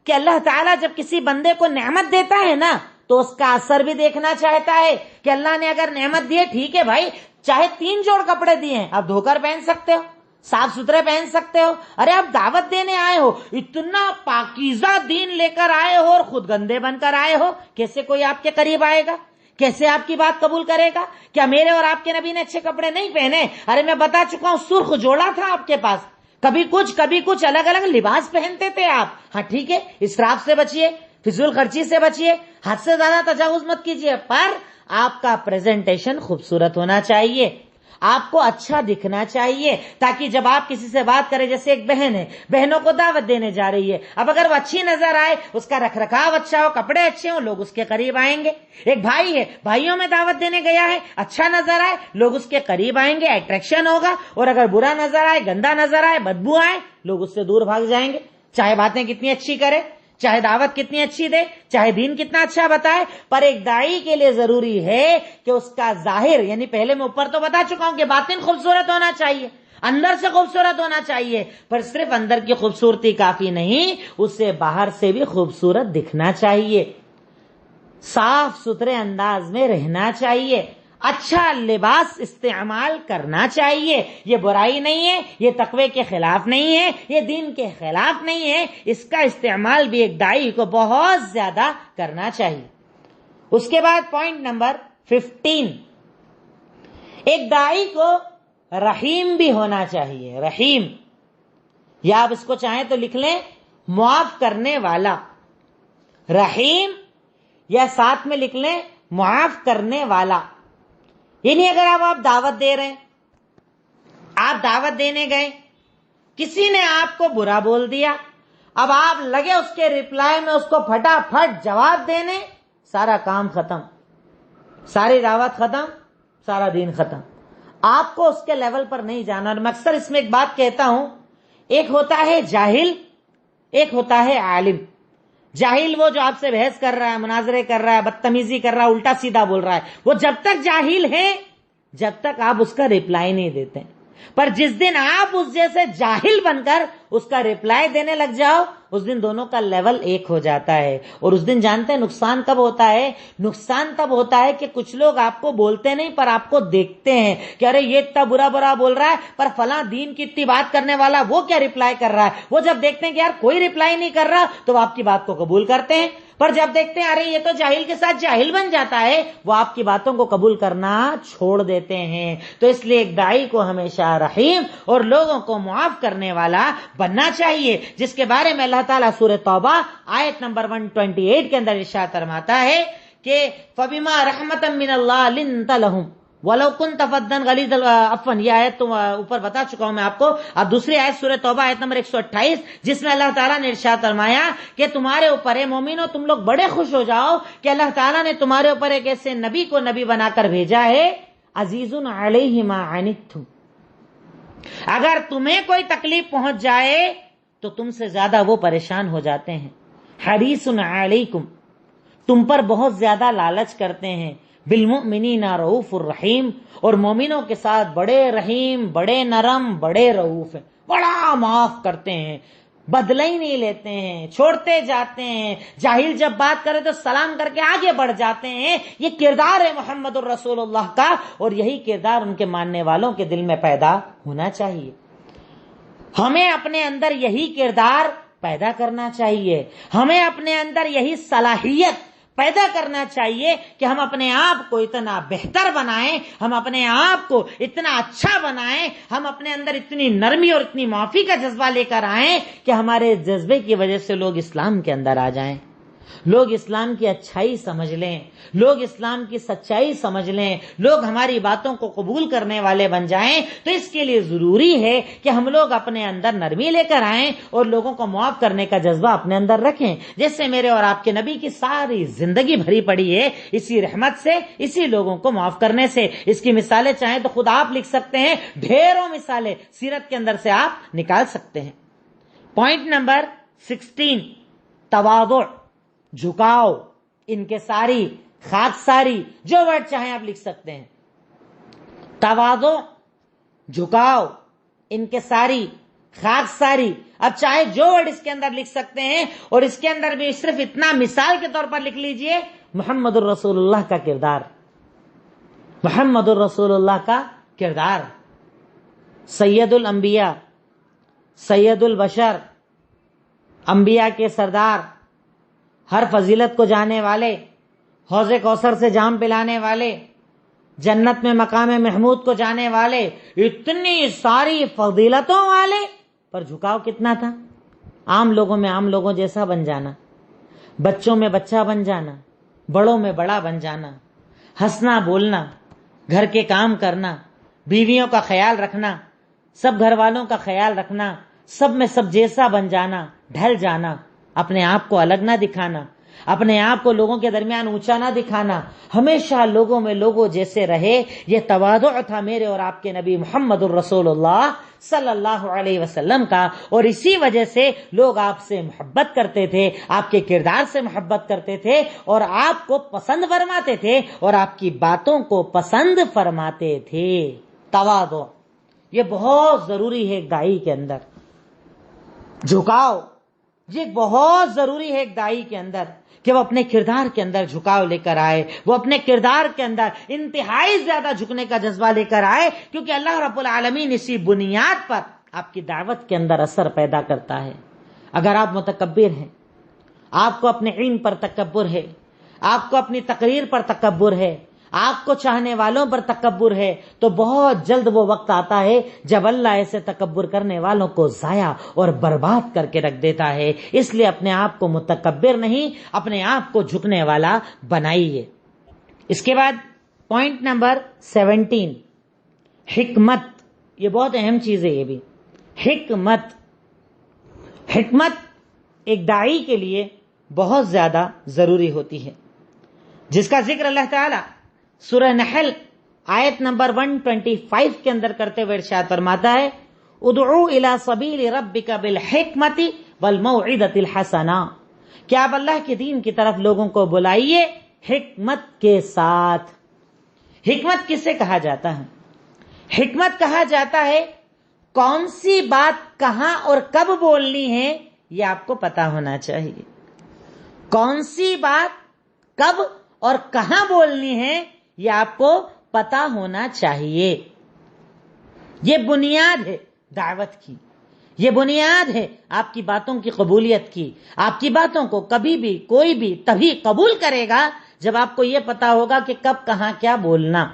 [SPEAKER 1] کہ اللہ تعالیٰ جب کسی بندے کو نعمت دیتا ہے نا تو اس کا اثر بھی دیکھنا چاہتا ہے کہ اللہ نے اگر نعمت دی ہے، ٹھیک ہے بھائی، چاہے 3 جوڑ کپڑے دیے ہیں، آپ دھو کر پہن سکتے ہو، صاف ستھرے پہن سکتے ہو. ارے آپ دعوت دینے آئے ہو، اتنا پاکیزہ دین لے کر آئے ہو اور خود گندے بن کر آئے ہو، کیسے کوئی آپ کے قریب آئے گا؟ کیسے آپ کی بات قبول کرے گا؟ کیا میرے اور آپ کے نبی نے اچھے کپڑے نہیں پہنے؟ ارے میں بتا چکا ہوں، سرخ جوڑا تھا آپ کے پاس، کبھی کچھ الگ الگ لباس پہنتے تھے آپ. ہاں ٹھیک ہے، اسراف سے بچیے، فضول خرچی سے بچیے، حد سے زیادہ تجاوز مت کیجیے، پر آپ کا پریزنٹیشن خوبصورت ہونا چاہیے، آپ کو اچھا دکھنا چاہیے، تاکہ جب آپ کسی سے بات کریں، جیسے ایک بہن ہے، بہنوں کو دعوت دینے جا رہی ہے، اب اگر وہ اچھی نظر آئے، اس کا رکھ رکھاو اچھا ہو، کپڑے اچھے ہوں، لوگ اس کے قریب آئیں گے. ایک بھائی ہے، بھائیوں میں دعوت دینے گیا ہے، اچھا نظر آئے، لوگ اس کے قریب آئیں گے، اٹریکشن ہوگا. اور اگر برا نظر آئے، گندا نظر آئے، بدبو آئے، لوگ اس سے دور بھاگ جائیں گے. چاہے باتیں کتنی اچھی کرے، چاہے دعوت کتنی اچھی دے، چاہے دین کتنا اچھا بتائے، پر ایک داعی کے لیے ضروری ہے کہ اس کا ظاہر، یعنی پہلے میں اوپر تو بتا چکا ہوں کہ باطن خوبصورت ہونا چاہیے، اندر سے خوبصورت ہونا چاہیے، پر صرف اندر کی خوبصورتی کافی نہیں، اسے باہر سے بھی خوبصورت دکھنا چاہیے، صاف ستھرے انداز میں رہنا چاہیے، اچھا لباس استعمال کرنا چاہیے. یہ برائی نہیں ہے، یہ تقوی کے خلاف نہیں ہے، یہ دین کے خلاف نہیں ہے، اس کا استعمال بھی ایک داعی کو بہت زیادہ کرنا چاہیے. اس کے بعد پوائنٹ نمبر 15، ایک داعی کو رحیم بھی ہونا چاہیے. رحیم، یا آپ اس کو چاہیں تو لکھ لیں معاف کرنے والا. رحیم، یا ساتھ میں لکھ لیں معاف کرنے والا. یعنی اگر آپ دعوت دے رہے ہیں، آپ دعوت دینے گئے، کسی نے آپ کو برا بول دیا، اب آپ لگے اس کے ریپلائی میں اس کو پھٹافٹ جواب دینے، سارا کام ختم، ساری دعوت ختم، سارا دین ختم. آپ کو اس کے لیول پر نہیں جانا. اور میں اکثر اس میں ایک بات کہتا ہوں، ایک ہوتا ہے جاہل، ایک ہوتا ہے عالم. جاہل وہ جو آپ سے بحث کر رہا ہے، مناظرے کر رہا ہے، بدتمیزی کر رہا ہے، الٹا سیدھا بول رہا ہے، وہ جب تک جاہل ہے جب تک آپ اس کا ریپلائی نہیں دیتے. پر جس دن آپ اس جیسے جاہل بن کر اس کا ریپلائی دینے لگ جاؤ، اس دن دونوں کا لیول ایک ہو جاتا ہے. اور اس دن جانتے ہیں نقصان کب ہوتا ہے؟ نقصان تب ہوتا ہے کہ کچھ لوگ آپ کو بولتے نہیں پر آپ کو دیکھتے ہیں کہ ارے یہ اتنا برا بول رہا ہے، پر فلاں دین کی اتنی بات کرنے والا وہ کیا ریپلائی کر رہا ہے. وہ جب دیکھتے ہیں کہ یار کوئی ریپلائی نہیں کر رہا تو وہ آپ کی بات کو قبول کرتے ہیں، پر جب دیکھتے ہیں ارے یہ تو جاہل کے ساتھ جاہل بن جاتا ہے، وہ آپ کی باتوں کو قبول کرنا چھوڑ دیتے ہیں. تو اس لیے ایک داعی کو ہمیشہ رحیم اور لوگوں کو معاف کرنے والا بننا چاہیے، جس کے بارے میں اللہ تعالیٰ سورہ توبہ آیت نمبر 128 کے اندر ارشاد فرماتا ہے کہ فَبِمَا رَحْمَةً مِّنَ اللَّهِ لِنْتَ لَهُمْ وَلَوْ كُنْتَ فَظًّا غَلِيظَ الْعَفْوِ. یہ آیت تو اوپر بتا چکا ہوں میں آپ کو. اب دوسری آیت سورہ توبہ آیت نمبر 128 جس میں اللہ تعالیٰ نے ارشاد فرمایا کہ تمہارے اوپر ہے مومنو، تم لوگ بڑے خوش ہو جاؤ کہ اللہ تعالیٰ نے تمہارے اوپر ایک ایسے نبی کو نبی بنا کر بھیجا ہے، عزیز علیہ ما عنتم، اگر تمہیں کوئی تکلیف پہنچ جائے تو تم سے زیادہ وہ پریشان ہو جاتے ہیں. حریص علیکم، تم پر بہت زیادہ لالچ کرتے ہیں. بالمؤمنین رؤوف الرحیم، اور مومنوں کے ساتھ بڑے رحیم، بڑے نرم، بڑے رؤوف ہیں، بڑا معاف کرتے ہیں، بدلہ ہی نہیں لیتے ہیں، چھوڑتے جاتے ہیں. جاہل جب بات کرے تو سلام کر کے آگے بڑھ جاتے ہیں. یہ کردار ہے محمد الرسول اللہ کا، اور یہی کردار ان کے ماننے والوں کے دل میں پیدا ہونا چاہیے. ہمیں اپنے اندر یہی کردار پیدا کرنا چاہیے، ہمیں اپنے اندر یہی صلاحیت پیدا کرنا چاہیے کہ ہم اپنے آپ کو اتنا بہتر بنائیں، ہم اپنے آپ کو اتنا اچھا بنائیں، ہم اپنے اندر اتنی نرمی اور اتنی معافی کا جذبہ لے کر آئیں کہ ہمارے جذبے کی وجہ سے لوگ اسلام کے اندر آ جائیں، لوگ اسلام کی اچھائی سمجھ لیں، لوگ اسلام کی سچائی سمجھ لیں، لوگ ہماری باتوں کو قبول کرنے والے بن جائیں۔ تو اس کے لیے ضروری ہے کہ ہم لوگ اپنے اندر نرمی لے کر آئیں اور لوگوں کو معاف کرنے کا جذبہ اپنے اندر رکھیں، جیسے میرے اور آپ کے نبی کی ساری زندگی بھری پڑی ہے اسی رحمت سے، اسی لوگوں کو معاف کرنے سے۔ اس کی مثالیں چاہیں تو خود آپ لکھ سکتے ہیں، ڈھیروں مثالیں سیرت کے اندر سے آپ نکال سکتے ہیں۔ پوائنٹ نمبر 16، تواضع، جھکاؤ، انکساری، خاکساری، جو ورڈ چاہیں آپ لکھ سکتے ہیں۔ تواضع، جھکاؤ، انکساری، خاکساری، اب چاہے جو ورڈ اس کے اندر لکھ سکتے ہیں، اور اس کے اندر بھی صرف اتنا مثال کے طور پر لکھ لیجئے، محمد الرسول اللہ کا کردار، محمد الرسول اللہ کا کردار، سید الانبیاء، سید البشر، انبیاء کے سردار، ہر فضیلت کو جانے والے، حوض کوثر سے جام پلانے والے، جنت میں مقام محمود کو جانے والے، اتنی ساری فضیلتوں والے، پر جھکاؤ کتنا تھا؟ عام لوگوں میں عام لوگوں جیسا بن جانا، بچوں میں بچہ بن جانا، بڑوں میں بڑا بن جانا، ہنسنا بولنا، گھر کے کام کرنا، بیویوں کا خیال رکھنا، سب گھر والوں کا خیال رکھنا، سب میں سب جیسا بن جانا، ڈھل جانا، اپنے آپ کو الگ نہ دکھانا، اپنے آپ کو لوگوں کے درمیان اونچا نہ دکھانا، ہمیشہ لوگوں میں لوگوں جیسے رہے، یہ تواضع تھا میرے اور آپ کے نبی محمد الرسول اللہ صلی اللہ علیہ وسلم کا، اور اسی وجہ سے لوگ آپ سے محبت کرتے تھے، آپ کے کردار سے محبت کرتے تھے، اور آپ کو پسند فرماتے تھے، اور آپ کی باتوں کو پسند فرماتے تھے۔ تواضع یہ بہت ضروری ہے ایک داعی کے اندر، جھکاؤ یہ بہت ضروری ہے ایک داعی کے اندر، کہ وہ اپنے کردار کے اندر جھکاؤ لے کر آئے، وہ اپنے کردار کے اندر انتہائی زیادہ جھکنے کا جذبہ لے کر آئے، کیونکہ اللہ رب العالمین اسی بنیاد پر آپ کی دعوت کے اندر اثر پیدا کرتا ہے۔ اگر آپ متکبر ہیں، آپ کو اپنے علم پر تکبر ہے، آپ کو اپنی تقریر پر تکبر ہے، آپ کو چاہنے والوں پر تکبر ہے، تو بہت جلد وہ وقت آتا ہے جب اللہ ایسے تکبر کرنے والوں کو ضائع اور برباد کر کے رکھ دیتا ہے۔ اس لیے اپنے آپ کو متکبر نہیں، اپنے آپ کو جھکنے والا بنائیے۔ اس کے بعد پوائنٹ نمبر 17، حکمت، یہ بہت اہم چیز ہے، یہ بھی حکمت۔ حکمت ایک داعی کے لیے بہت زیادہ ضروری ہوتی ہے، جس کا ذکر اللہ تعالی سورہ نحل آیت نمبر 125 کے اندر کرتے ہوئے ارشاد فرماتا ہے، ادعو الی سبیل ربک بالحکمت والموعظۃ الحسنہ، کہ آپ اللہ کے دین کی طرف لوگوں کو بلائیے حکمت کے ساتھ۔ حکمت کسے کہا جاتا ہے؟ حکمت کہا جاتا ہے کون سی بات کہاں اور کب بولنی ہے، یہ آپ کو پتا ہونا چاہیے۔ کون سی بات کب اور کہاں بولنی ہے، یہ آپ کو پتا ہونا چاہیے۔ یہ بنیاد ہے دعوت کی، یہ بنیاد ہے آپ کی باتوں کی قبولیت کی۔ آپ کی باتوں کو کبھی بھی کوئی بھی تبھی قبول کرے گا جب آپ کو یہ پتا ہوگا کہ کب کہاں کیا بولنا۔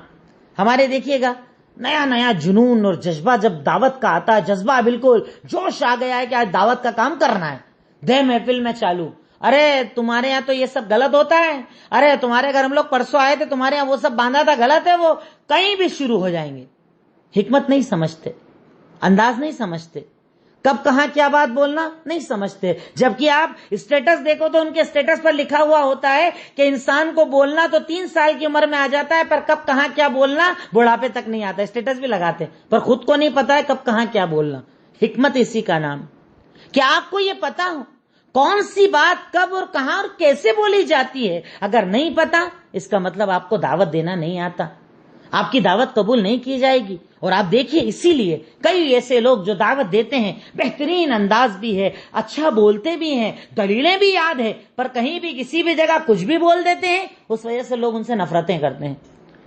[SPEAKER 1] ہمارے دیکھیے گا نیا نیا جنون اور جذبہ جب دعوت کا آتا ہے، جذبہ بالکل جوش آ گیا ہے کہ آج دعوت کا کام کرنا ہے، دہ محفل میں چالو، ارے تمہارے یہاں تو یہ سب غلط ہوتا ہے، ارے تمہارے گھر ہم لوگ پرسوں آئے تھے، تمہارے یہاں وہ سب باندھا تھا غلط ہے، وہ کہیں بھی شروع ہو جائیں گے۔ حکمت نہیں سمجھتے، انداز نہیں سمجھتے، کب کہاں کیا بات بولنا نہیں سمجھتے۔ جبکہ آپ اسٹیٹس دیکھو تو ان کے اسٹیٹس پر لکھا ہوا ہوتا ہے کہ انسان کو بولنا تو 3 سال کی عمر میں آ جاتا ہے، پر کب کہاں کیا بولنا بڑھاپے تک نہیں آتا۔ اسٹیٹس بھی لگاتے پر خود کو نہیں پتا ہے کب کہاں کیا بولنا۔ حکمت اسی کا نام، کہ آپ کو یہ پتا ہو کون سی بات کب اور کہاں اور کیسے بولی جاتی ہے۔ اگر نہیں پتا، اس کا مطلب آپ کو دعوت دینا نہیں آتا، آپ کی دعوت قبول نہیں کی جائے گی۔ اور آپ دیکھیے اسی لیے کئی ایسے لوگ جو دعوت دیتے ہیں، بہترین انداز بھی ہے، اچھا بولتے بھی ہیں، دلیلیں بھی یاد ہے، پر کہیں بھی کسی بھی جگہ کچھ بھی بول دیتے ہیں، اس وجہ سے لوگ ان سے نفرتیں کرتے ہیں،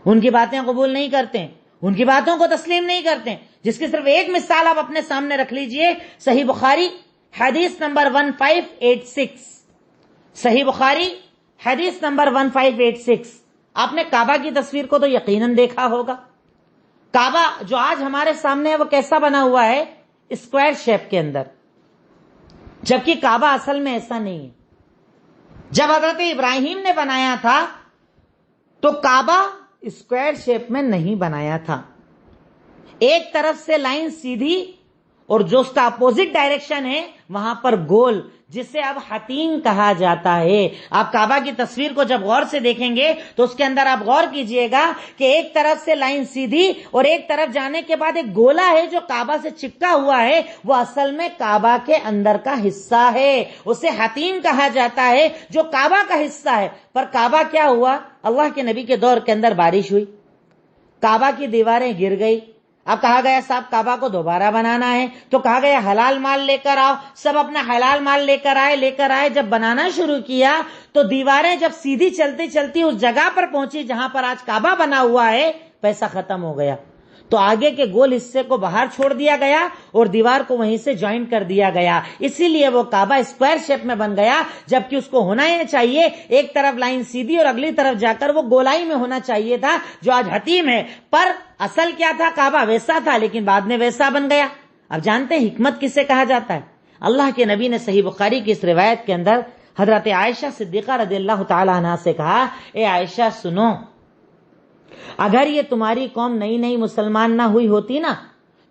[SPEAKER 1] ان کی باتیں قبول نہیں کرتے ہیں، ان کی باتوں کو تسلیم نہیں کرتے ہیں۔ جس کی صرف ایک مثال آپ اپنے سامنے رکھ لیجئے، صحیح بخاری حدیث نمبر 1586، صحیح بخاری حدیث نمبر 1586. آپ نے کعبہ کی تصویر کو تو یقیناً دیکھا ہوگا. کعبہ جو آج ہمارے سامنے ہے وہ کیسا بنا ہوا ہے؟ اسکوائر شیپ کے اندر، جبکہ کعبہ اصل میں ایسا نہیں ہے. جب حضرت ابراہیم نے بنایا تھا تو کعبہ اسکوائر شیپ میں نہیں بنایا تھا. ایک طرف سے لائن سیدھی اور جو اس کا اپوزٹ ڈائریکشن ہے وہاں پر گول، جسے اب حتیم کہا جاتا ہے. آپ کعبہ کی تصویر کو جب غور سے دیکھیں گے تو اس کے اندر آپ غور کیجئے گا کہ ایک طرف سے لائن سیدھی اور ایک طرف جانے کے بعد ایک گولا ہے جو کعبہ سے چپکا ہوا ہے، وہ اصل میں کعبہ کے اندر کا حصہ ہے. اسے حتیم کہا جاتا ہے جو کعبہ کا حصہ ہے. پر کعبہ کیا ہوا؟ اللہ کے نبی کے دور کے اندر بارش ہوئی، کعبہ کی دیواریں گر گئی. اب کہا گیا صاحب کعبہ کو دوبارہ بنانا ہے، تو کہا گیا حلال مال لے کر آؤ. سب اپنا حلال مال لے کر آئے. جب بنانا شروع کیا تو دیواریں جب سیدھی چلتی چلتی اس جگہ پر پہنچی جہاں پر آج کعبہ بنا ہوا ہے، پیسہ ختم ہو گیا. تو آگے کے گول حصے کو باہر چھوڑ دیا گیا اور دیوار کو وہیں سے جوائنٹ کر دیا گیا. اسی لیے وہ کعبہ اسکوائر شیپ میں بن گیا، جبکہ اس کو ہونا ہی چاہیے ایک طرف لائن سیدھی اور اگلی طرف جا کر وہ گولائی میں ہونا چاہیے تھا جو آج حتیم ہے. پر اصل کیا تھا؟ کعبہ ویسا تھا لیکن بعد میں ویسا بن گیا. اب جانتے ہیں حکمت کسے کہا جاتا ہے؟ اللہ کے نبی نے صحیح بخاری کی اس روایت کے اندر حضرت عائشہ صدیقہ رضی اللہ تعالی عنہا سے کہا، اے عائشہ سنو، اگر یہ تمہاری قوم نئی نئی مسلمان نہ ہوئی ہوتی نا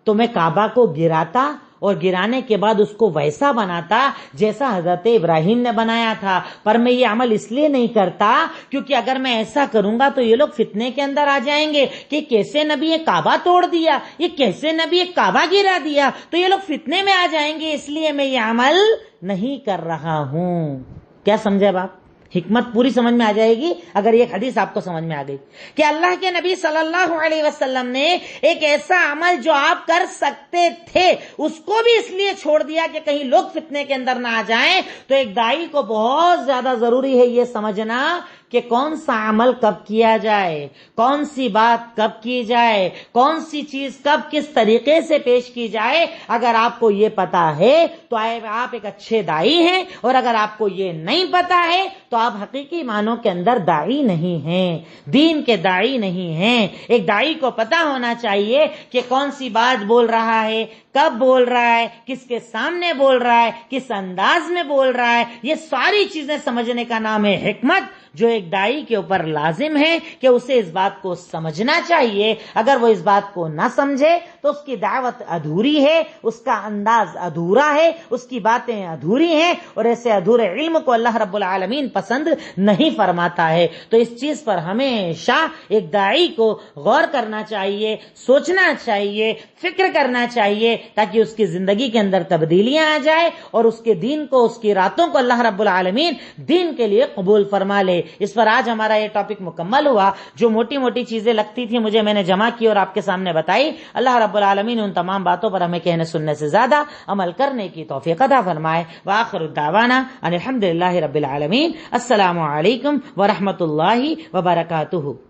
[SPEAKER 1] تو میں کعبہ کو گراتا اور گرانے کے بعد اس کو ویسا بناتا جیسا حضرت ابراہیم نے بنایا تھا. پر میں یہ عمل اس لیے نہیں کرتا کیونکہ اگر میں ایسا کروں گا تو یہ لوگ فتنے کے اندر آ جائیں گے کہ کیسے نبی یہ کعبہ توڑ دیا، یہ کیسے نبی یہ کعبہ گرا دیا، تو یہ لوگ فتنے میں آ جائیں گے، اس لیے میں یہ عمل نہیں کر رہا ہوں. کیا سمجھے باپ؟ حکمت پوری سمجھ میں آ جائے گی اگر یہ حدیث آپ کو سمجھ میں آ گئی کہ اللہ کے نبی صلی اللہ علیہ وسلم نے ایک ایسا عمل جو آپ کر سکتے تھے اس کو بھی اس لیے چھوڑ دیا کہ کہیں لوگ فتنے کے اندر نہ آ جائیں. تو ایک داعی کو بہت زیادہ ضروری ہے یہ سمجھنا کہ کون سا عمل کب کیا جائے، کون سی بات کب کی جائے، کون سی چیز کب کس طریقے سے پیش کی جائے. اگر آپ کو یہ پتا ہے تو آپ ایک اچھے داعی ہیں، اور اگر آپ کو یہ نہیں پتا ہے تو آپ حقیقی معنوں کے اندر داعی نہیں ہیں، دین کے داعی نہیں ہیں. ایک داعی کو پتا ہونا چاہیے کہ کون سی بات بول رہا ہے، کب بول رہا ہے، کس کے سامنے بول رہا ہے، کس انداز میں بول رہا ہے. یہ ساری چیزیں سمجھنے کا نام ہے حکمت، جو ایک داعی کے اوپر لازم ہے کہ اسے اس بات کو سمجھنا چاہیے. اگر وہ اس بات کو نہ سمجھے تو اس کی دعوت ادھوری ہے، اس کا انداز ادھورا ہے، اس کی باتیں ادھوری ہیں، اور ایسے ادھورے علم کو اللہ رب العالمین پسند نہیں فرماتا ہے. تو اس چیز پر ہمیشہ ایک داعی کو غور کرنا چاہیے، سوچنا چاہیے، فکر کرنا چاہیے، تاکہ اس کی زندگی کے اندر تبدیلیاں آ جائے اور اس کے دین کو، اس کی راتوں کو اللہ رب العالمین دین کے لیے قبول فرما لے. اس پر آج ہمارا یہ ٹاپک مکمل ہوا. جو موٹی موٹی چیزیں لگتی تھی مجھے، میں نے جمع کی اور آپ کے سامنے بتائی. اللہ رب العالمین ان تمام باتوں پر ہمیں کہنے سننے سے زیادہ عمل کرنے کی توفیق عطا فرمائے. وآخر دعوانا ان الحمدللہ رب العالمین. السلام علیکم ورحمۃ اللہ وبرکاتہ.